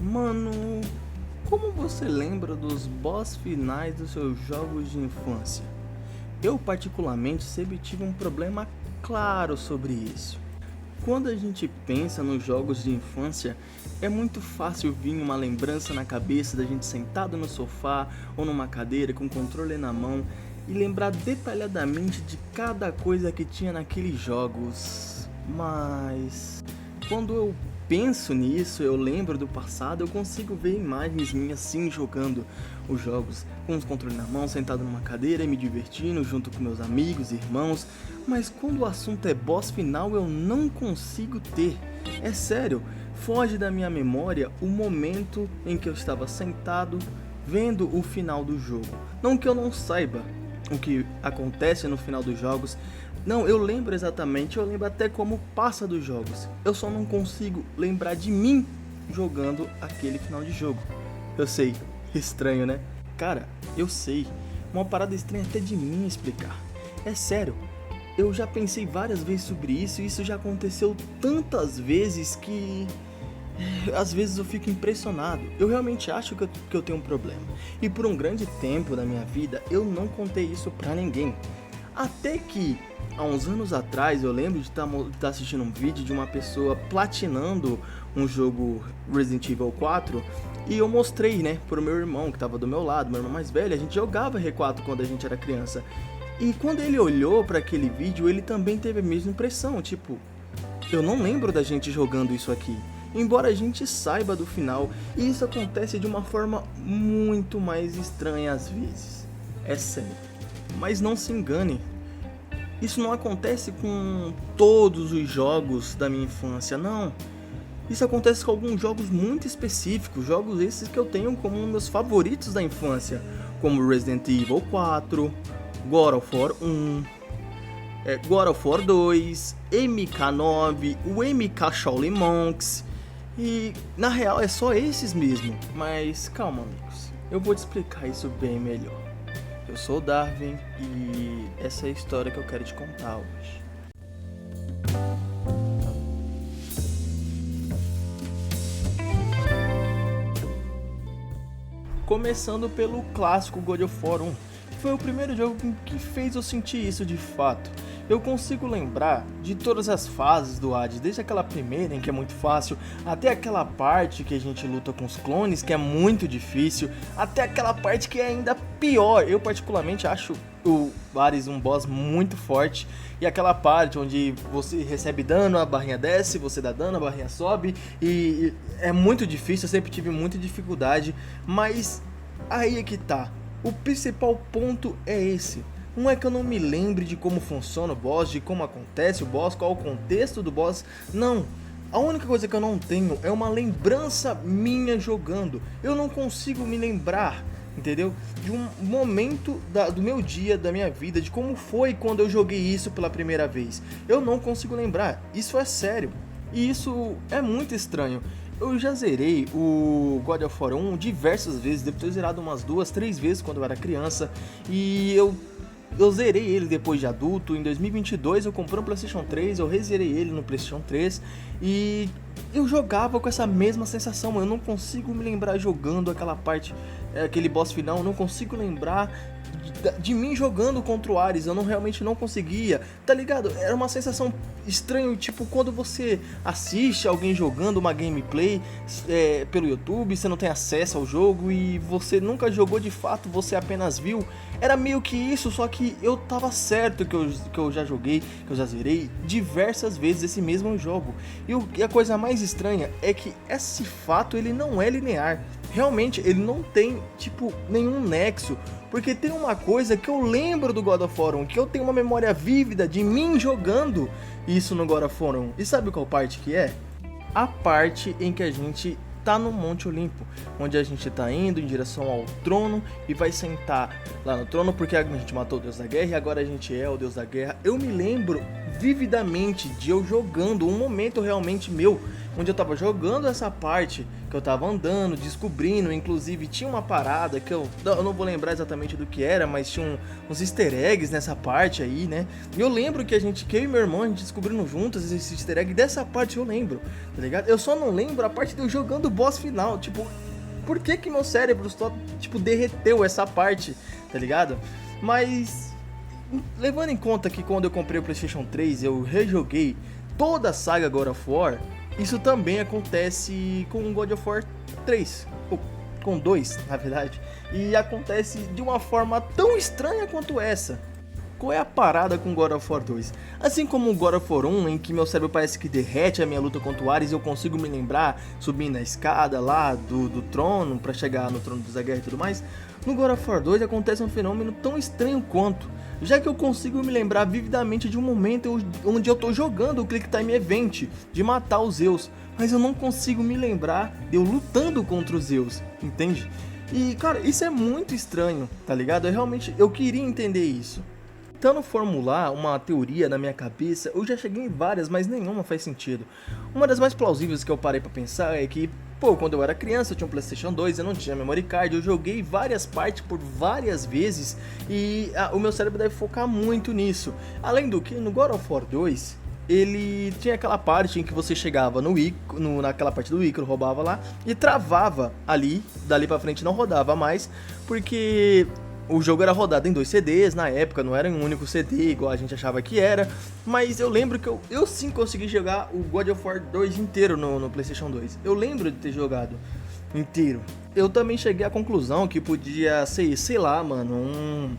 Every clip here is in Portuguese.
Mano, como você lembra dos boss finais dos seus jogos de infância? Eu particularmente sempre tive um problema claro sobre isso. Quando a gente pensa nos jogos de infância, é muito fácil vir uma lembrança na cabeça da gente sentado no sofá ou numa cadeira com o controle na mão e lembrar detalhadamente de cada coisa que tinha naqueles jogos. Mas quando eu penso nisso, eu lembro do passado, eu consigo ver imagens minhas assim jogando os jogos, com os controles na mão, sentado numa cadeira e me divertindo junto com meus amigos e irmãos. Mas quando o assunto é boss final, eu não consigo ter. É sério, foge da minha memória o momento em que eu estava sentado vendo o final do jogo. Não que eu não saiba o que acontece no final dos jogos. Não, eu lembro exatamente, eu lembro até como passa dos jogos. Eu só não consigo lembrar de mim jogando aquele final de jogo. Eu sei, estranho, né? Cara, eu sei, uma parada estranha até de mim explicar. É sério, eu já pensei várias vezes sobre isso e isso já aconteceu tantas vezes que às vezes eu fico impressionado. Eu realmente acho que eu tenho um problema. E por um grande tempo da minha vida eu não contei isso pra ninguém. Até que há uns anos atrás eu lembro de estar assistindo um vídeo de uma pessoa platinando um jogo Resident Evil 4 e eu mostrei, né, pro meu irmão que estava do meu lado, meu irmão mais velho. A gente jogava R4 quando a gente era criança. E quando ele olhou para aquele vídeo, ele também teve a mesma impressão, tipo, eu não lembro da gente jogando isso aqui. Embora a gente saiba do final, e isso acontece de uma forma muito mais estranha às vezes. É sério. Mas não se engane, isso não acontece com todos os jogos da minha infância, não. Isso acontece com alguns jogos muito específicos, jogos esses que eu tenho como meus favoritos da infância, como Resident Evil 4, God of War 1, God of War 2, MK9, o MK Shaolin Monks, e na real é só esses mesmo. Mas calma, amigos, eu vou te explicar isso bem melhor. Eu sou o Darwin e essa é a história que eu quero te contar hoje. Começando pelo clássico God of War 1, que foi o primeiro jogo que fez eu sentir isso de fato. Eu consigo lembrar de todas as fases do Hades, desde aquela primeira em que é muito fácil, até aquela parte que a gente luta com os clones, que é muito difícil, até aquela parte que é ainda pior. Eu particularmente acho o Hades um boss muito forte, e aquela parte onde você recebe dano, a barrinha desce, você dá dano, a barrinha sobe, e é muito difícil, eu sempre tive muita dificuldade, mas aí é que tá. O principal ponto é esse. Não é que eu não me lembre de como funciona o boss, de como acontece o boss, qual o contexto do boss. Não. A única coisa que eu não tenho é uma lembrança minha jogando. Eu não consigo me lembrar, entendeu? De um momento do meu dia, da minha vida, de como foi quando eu joguei isso pela primeira vez. Eu não consigo lembrar. Isso é sério. E isso é muito estranho. Eu já zerei o God of War 1 diversas vezes, devo ter zerado umas 2, 3 vezes quando eu era criança, e eu zerei ele depois de adulto. Em 2022 eu comprei um PlayStation 3, eu rezerei ele no PlayStation 3 e eu jogava com essa mesma sensação. Eu não consigo me lembrar jogando aquela parte, aquele boss final, eu não consigo lembrar de mim jogando contra o Ares, eu realmente não conseguia, tá ligado? Era uma sensação estranha, tipo quando você assiste alguém jogando uma gameplay pelo YouTube, você não tem acesso ao jogo e você nunca jogou de fato, você apenas viu. Era meio que isso, só que eu tava certo que eu já joguei, que eu já zerei diversas vezes esse mesmo jogo. E a coisa mais estranha é que esse fato ele não é linear. Realmente ele não tem tipo nenhum nexo, porque tem uma coisa que eu lembro do God of War 1, que eu tenho uma memória vívida de mim jogando isso no God of War 1. E sabe qual parte que é? A parte em que a gente tá no Monte Olimpo, onde a gente tá indo em direção ao trono e vai sentar lá no trono, porque a gente matou o Deus da Guerra e agora a gente é o Deus da Guerra. Eu me lembro vividamente de eu jogando, um momento realmente meu, onde eu tava jogando essa parte, que eu tava andando, descobrindo, inclusive tinha uma parada que eu não vou lembrar exatamente do que era, mas tinha uns easter eggs nessa parte aí, né? E eu lembro que que eu e meu irmão, a gente descobrindo juntos esse easter egg, dessa parte eu lembro, tá ligado? Eu só não lembro a parte de eu jogando o boss final, tipo, por que que meu cérebro só, tipo, derreteu essa parte, tá ligado? Mas levando em conta que quando eu comprei o PlayStation 3 eu rejoguei toda a saga God of War, isso também acontece com o God of War 3, ou com 2 na verdade, e acontece de uma forma tão estranha quanto essa. Qual é a parada com God of War 2? Assim como o God of War 1, em que meu cérebro parece que derrete a minha luta contra o Ares e eu consigo me lembrar subindo a escada lá do trono pra chegar no trono do Zaguer e tudo mais, no God of War 2 acontece um fenômeno tão estranho quanto, já que eu consigo me lembrar vividamente de um momento onde eu tô jogando o Click Time Event de matar os Zeus, mas eu não consigo me lembrar de eu lutando contra os Zeus, entende? E cara, isso é muito estranho, tá ligado? Eu queria entender isso. Tentando formular uma teoria na minha cabeça, eu já cheguei em várias, mas nenhuma faz sentido. Uma das mais plausíveis que eu parei pra pensar é que, quando eu era criança, eu tinha um PlayStation 2, eu não tinha memory card, eu joguei várias partes por várias vezes e o meu cérebro deve focar muito nisso. Além do que, no God of War 2, ele tinha aquela parte em que você chegava naquela parte do Ícaro, roubava lá e travava ali, dali pra frente não rodava mais, porque o jogo era rodado em 2 CDs, na época não era em um único CD, igual a gente achava que era, mas eu lembro que eu sim consegui jogar o God of War 2 inteiro no PlayStation 2. Eu lembro de ter jogado inteiro. Eu também cheguei à conclusão que podia ser, sei lá, mano, um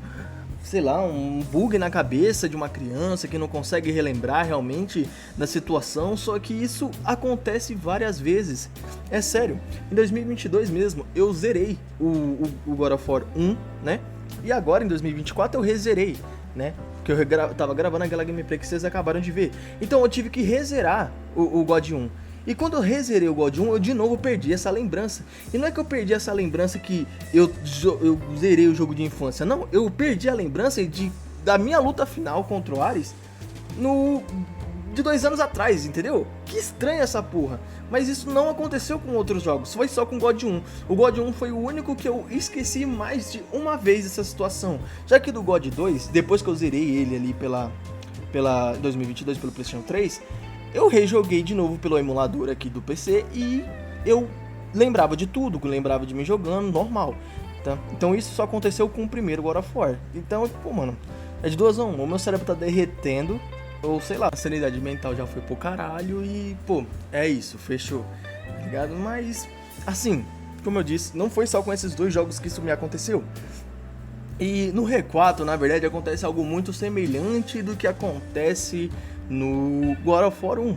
bug na cabeça de uma criança que não consegue relembrar realmente da situação, só que isso acontece várias vezes. É sério, em 2022 mesmo, eu zerei o God of War 1, né? E agora, em 2024, eu rezerei, né? Porque eu tava gravando aquela gameplay que vocês acabaram de ver. Então eu tive que rezerar o God 1. E quando eu rezerei o God 1, eu de novo perdi essa lembrança. E não é que eu perdi essa lembrança que eu zerei o jogo de infância. Não, eu perdi a lembrança da minha luta final contra o Ares de 2 anos atrás, entendeu? Que estranha essa porra. Mas isso não aconteceu com outros jogos, foi só com o God 1. O God 1 foi o único que eu esqueci mais de uma vez essa situação. Já que do God 2, depois que eu zerei ele ali pela 2022, pelo PlayStation 3, eu rejoguei de novo pelo emulador aqui do PC e eu lembrava de tudo, lembrava de me jogando, normal. Tá? Então isso só aconteceu com o primeiro God of War. Então, mano, é de 2 a 1. O meu cérebro tá derretendo, ou sei lá, a sanidade mental já foi pro caralho e, é isso, fechou, tá ligado? Mas, assim, como eu disse, não foi só com esses 2 jogos que isso me aconteceu. E no R4, na verdade, acontece algo muito semelhante do que acontece no God of War 1.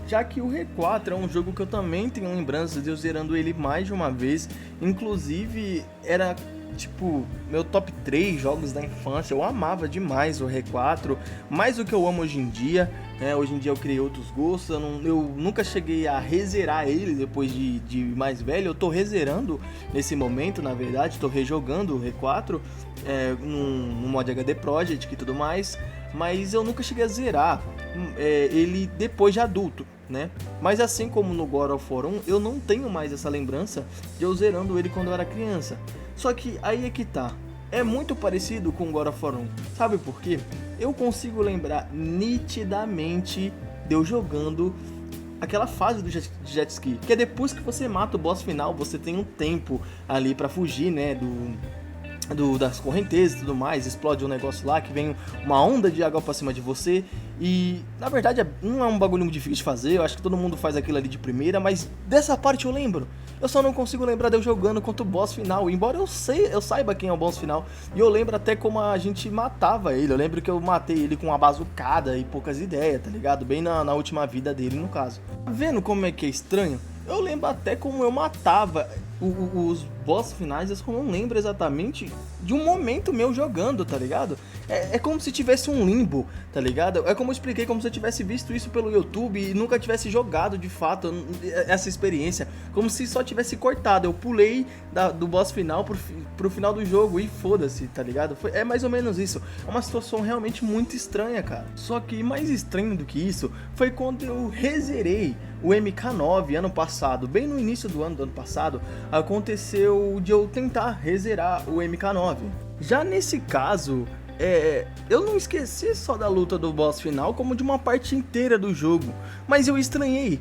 Já que o R4 é um jogo que eu também tenho lembranças de eu zerando ele mais de uma vez. Inclusive, era tipo meu top 3 jogos da infância. Eu amava demais o R4, mais do que eu amo hoje em dia, né? Hoje em dia eu criei outros gostos, eu nunca cheguei a rezerar ele depois de mais velho. Eu tô rezerando nesse momento, na verdade, tô rejogando o R4 no mod HD Project e tudo mais, mas eu nunca cheguei a zerar ele depois de adulto, né? Mas assim como no God of War 1, eu não tenho mais essa lembrança de eu zerando ele quando eu era criança. Só que aí é que tá, é muito parecido com o God of War 1, sabe por quê? Eu consigo lembrar nitidamente de eu jogando aquela fase do jet ski, que é depois que você mata o boss final, você tem um tempo ali pra fugir, né, das correntezas e tudo mais, explode um negócio lá que vem uma onda de água pra cima de você e, na verdade, não é um bagulho muito difícil de fazer, eu acho que todo mundo faz aquilo ali de primeira, mas dessa parte eu lembro. Eu só não consigo lembrar de eu jogando contra o boss final, embora eu saiba quem é o boss final, e eu lembro até como a gente matava ele. Eu lembro que eu matei ele com uma bazucada e poucas ideias, tá ligado? Bem na última vida dele, no caso. Tá vendo como é que é estranho? Eu lembro até como eu matava os boss finais, eu só não lembro exatamente de um momento meu jogando, tá ligado? É como se tivesse um limbo, tá ligado? É como eu expliquei, como se eu tivesse visto isso pelo YouTube e nunca tivesse jogado de fato essa experiência. Como se só tivesse cortado. Eu pulei do boss final pro final do jogo e foda-se, tá ligado? É mais ou menos isso. É uma situação realmente muito estranha, cara. Só que mais estranho do que isso foi quando eu rezerei o MK9 ano passado, bem no início do ano passado, aconteceu de eu tentar rezerar o MK9. Já nesse caso, eu não esqueci só da luta do boss final, como de uma parte inteira do jogo, mas eu estranhei.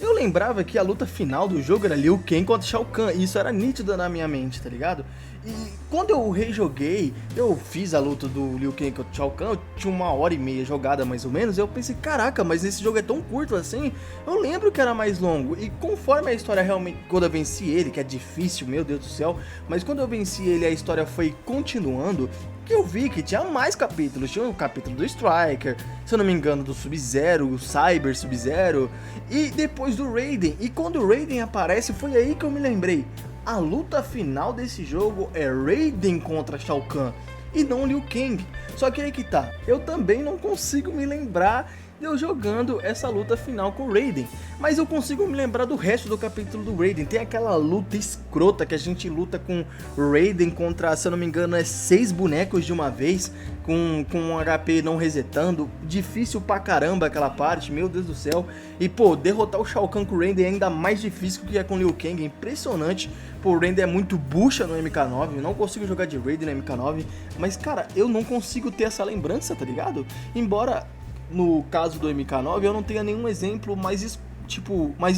Eu lembrava que a luta final do jogo era Liu Kang contra Shao Kahn, e isso era nítido na minha mente, tá ligado? E quando eu rejoguei, eu fiz a luta do Liu Kang contra Shao Kahn, eu tinha 1h30 jogada mais ou menos, eu pensei, caraca, mas esse jogo é tão curto assim, eu lembro que era mais longo, e conforme a história realmente, quando eu venci ele, que é difícil, meu Deus do céu, mas quando eu venci ele, a história foi continuando, que eu vi que tinha mais capítulos, tinha o capítulo do Striker, se eu não me engano do Sub-Zero, o Cyber Sub-Zero, e depois do Raiden, e quando o Raiden aparece, foi aí que eu me lembrei, a luta final desse jogo é Raiden contra Shao Kahn, e não Liu Kang, só que aí que tá, eu também não consigo me lembrar de eu jogando essa luta final com o Raiden, mas eu consigo me lembrar do resto do capítulo do Raiden. Tem aquela luta escrota que a gente luta com o Raiden contra, se eu não me engano, 6 bonecos de uma vez, com um HP não resetando, difícil pra caramba aquela parte, meu Deus do céu. E pô, derrotar o Shao Kahn com o Raiden é ainda mais difícil que é com o Liu Kang, é impressionante. Pô, o Raiden é muito bucha no MK9, eu não consigo jogar de Raiden no MK9, mas cara, eu não consigo ter essa lembrança, tá ligado? Embora no caso do MK9 eu não tenha nenhum exemplo mais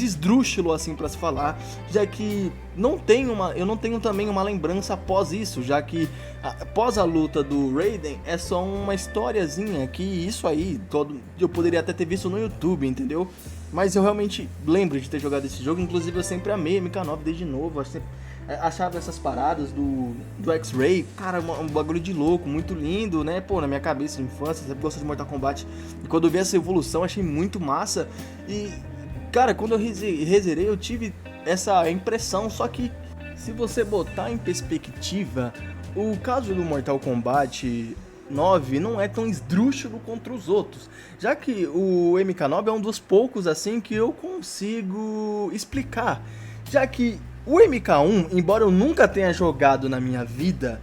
esdrúxulo assim pra se falar, já que eu não tenho também uma lembrança após isso, já que após a luta do Raiden é só uma historiazinha que isso aí eu poderia até ter visto no YouTube, entendeu? Mas eu realmente lembro de ter jogado esse jogo, inclusive eu sempre amei MK9 desde novo, achava essas paradas do X-Ray, cara, um bagulho de louco, muito lindo, né? Pô, na minha cabeça de infância, sempre gostei de Mortal Kombat. E quando eu vi essa evolução, achei muito massa. E, cara, quando eu rezerei, eu tive essa impressão. Só que, se você botar em perspectiva, o caso do Mortal Kombat 9 não é tão esdrúxulo contra os outros, já que o MK9 é um dos poucos, assim, que eu consigo explicar. Já que o MK1, embora eu nunca tenha jogado na minha vida,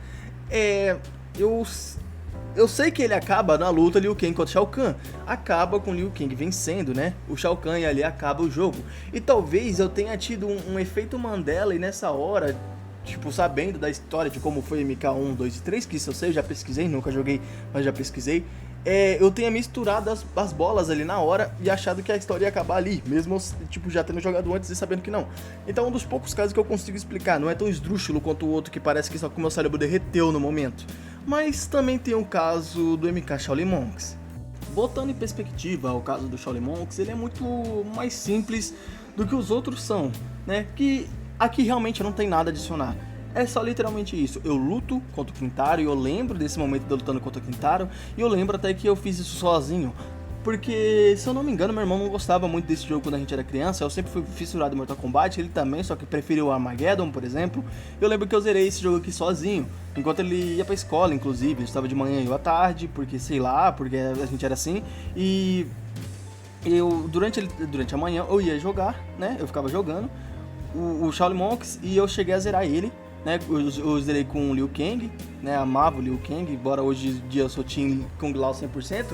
eu sei que ele acaba na luta Liu Kang contra Shao Kahn. Acaba com Liu Kang vencendo, né? O Shao Kahn e ali acaba o jogo. E talvez eu tenha tido um efeito Mandela e nessa hora, tipo, sabendo da história de como foi MK1, 2 e 3, que isso eu sei, eu já pesquisei, nunca joguei, mas já pesquisei. Eu tenha misturado as bolas ali na hora e achado que a história ia acabar ali, mesmo tipo, já tendo jogado antes e sabendo que não. Então é um dos poucos casos que eu consigo explicar, não é tão esdrúxulo quanto o outro que parece que só que o meu cérebro derreteu no momento. Mas também tem o caso do MK Shaolin Monks. Botando em perspectiva o caso do Shaolin Monks, ele é muito mais simples do que os outros são, né? Que aqui realmente não tem nada a adicionar. É só literalmente isso, eu luto contra o Quintaro e eu lembro desse momento de eu lutando contra o Quintaro e eu lembro até que eu fiz isso sozinho, porque se eu não me engano meu irmão não gostava muito desse jogo quando a gente era criança, eu sempre fui fissurado em Mortal Kombat, ele também, só que preferiu o Armageddon, por exemplo. Eu lembro que eu zerei esse jogo aqui sozinho, enquanto ele ia pra escola, inclusive, ele estava de manhã e eu à tarde, porque sei lá, porque a gente era assim, e eu durante a manhã eu ia jogar, né, eu ficava jogando o Shaolin Monks e eu cheguei a zerar ele, né, eu zerei com o Liu Kang, né, amava o Liu Kang, embora hoje em dia eu sou Team Kung Lao 100%,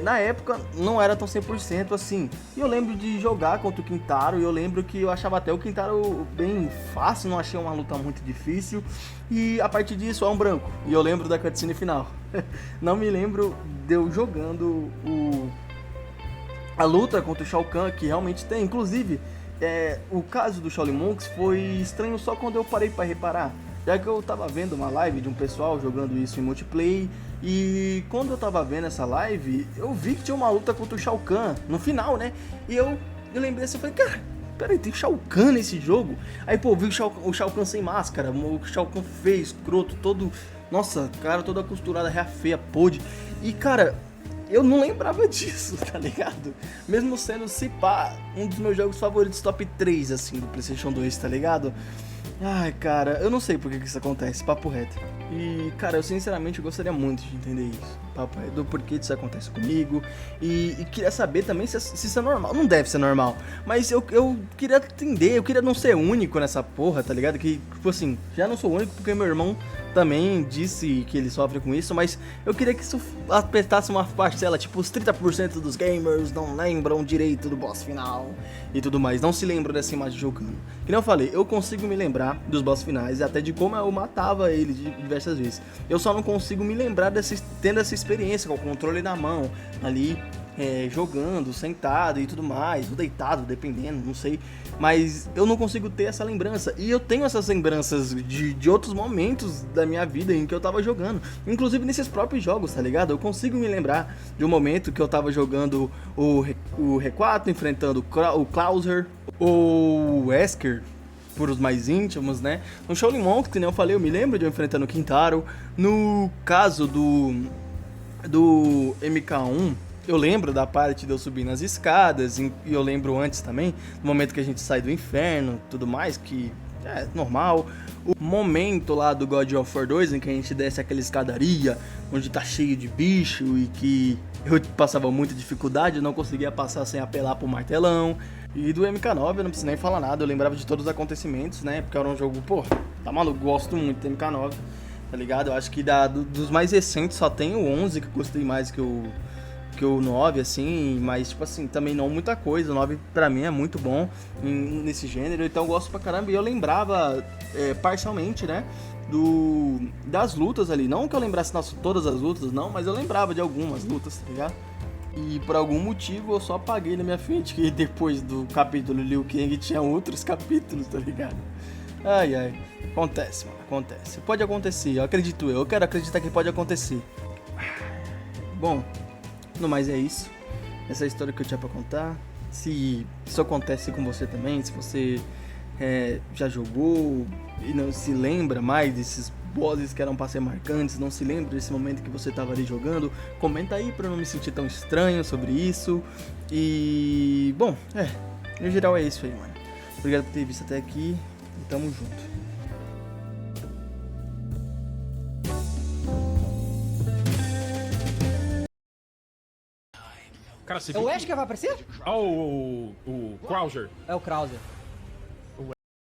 na época não era tão 100% assim, e eu lembro de jogar contra o Quintaro, e eu lembro que eu achava até o Quintaro bem fácil, não achei uma luta muito difícil, e a partir disso é um branco, e eu lembro da cutscene final, não me lembro de eu jogando a luta contra o Shao Kahn, que realmente tem, inclusive, o caso do Shaolin Monks foi estranho só quando eu parei pra reparar, já que eu tava vendo uma live de um pessoal jogando isso em multiplayer, e quando eu tava vendo essa live, eu vi que tinha uma luta contra o Shao Kahn no final, né? E eu lembrei assim, eu falei, cara, peraí, tem Shao Kahn nesse jogo? Aí, pô, eu vi o Shao Kahn sem máscara, o Shao Kahn feio, escroto, todo, nossa, cara, toda costurada, rea feia, podre. E, cara, eu não lembrava disso, tá ligado? Mesmo sendo, se pá, um dos meus jogos favoritos top 3, assim, do PlayStation 2, tá ligado? Ai, cara, eu não sei por que isso acontece, papo reto. E, cara, eu sinceramente gostaria muito de entender isso, papo reto, do porquê isso acontece comigo. E queria saber também se isso é normal. Não deve ser normal, mas eu queria entender, eu queria não ser único nessa porra, tá ligado? Que, tipo assim, já não sou único porque meu irmão também disse que ele sofre com isso, mas eu queria que isso apertasse uma parcela, tipo, os 30% dos gamers não lembram direito do boss final e tudo mais, não se lembram dessa imagem jogando. Que nem eu falei, eu consigo me lembrar dos boss finais e até de como eu matava ele diversas vezes. Eu só não consigo me lembrar tendo essa experiência com o controle na mão, ali, jogando, sentado e tudo mais, ou deitado, dependendo, não sei. Mas eu não consigo ter essa lembrança. E eu tenho essas lembranças de outros momentos da minha vida em que eu tava jogando. Inclusive nesses próprios jogos, tá ligado? Eu consigo me lembrar de um momento que eu tava jogando o R4, enfrentando o Clauser, ou o Wesker, por os mais íntimos, né? No Shaolin Monks, que nem eu falei, eu me lembro de eu enfrentando o Kintaro. No caso do MK1, eu lembro da parte de eu subir nas escadas, e eu lembro antes também, no momento que a gente sai do inferno, tudo mais, que é normal. O momento lá do God of War 2, em que a gente desce aquela escadaria, onde tá cheio de bicho e que eu passava muita dificuldade, eu não conseguia passar sem apelar pro martelão. E do MK9 eu não preciso nem falar nada, eu lembrava de todos os acontecimentos, né, porque era um jogo, pô, tá maluco, gosto muito do MK9, tá ligado? Eu acho que dos mais recentes só tem o 11 que eu gostei mais que o 9, assim, mas, tipo assim, também não muita coisa. O 9 pra mim é muito bom nesse gênero, então eu gosto pra caramba. E eu lembrava parcialmente, né, das lutas ali. Não que eu lembrasse todas as lutas, não, mas eu lembrava de algumas lutas, tá ligado? E por algum motivo eu só apaguei na minha frente que depois do capítulo Liu Kang tinha outros capítulos, tá ligado? Ai, ai. Acontece, mano, acontece. Pode acontecer, eu quero acreditar que pode acontecer. Bom, no mais é isso. Essa é a história que eu tinha pra contar. Se isso acontece com você também, se você já jogou e não se lembra mais desses bosses que eram pra ser marcantes, não se lembra desse momento que você tava ali jogando, comenta aí pra eu não me sentir tão estranho sobre isso. E, bom, no geral é isso aí, mano. Obrigado por ter visto até aqui e tamo junto. Cara, você É o Wesker que vai aparecer? Ah, o Krauser. É o Krauser.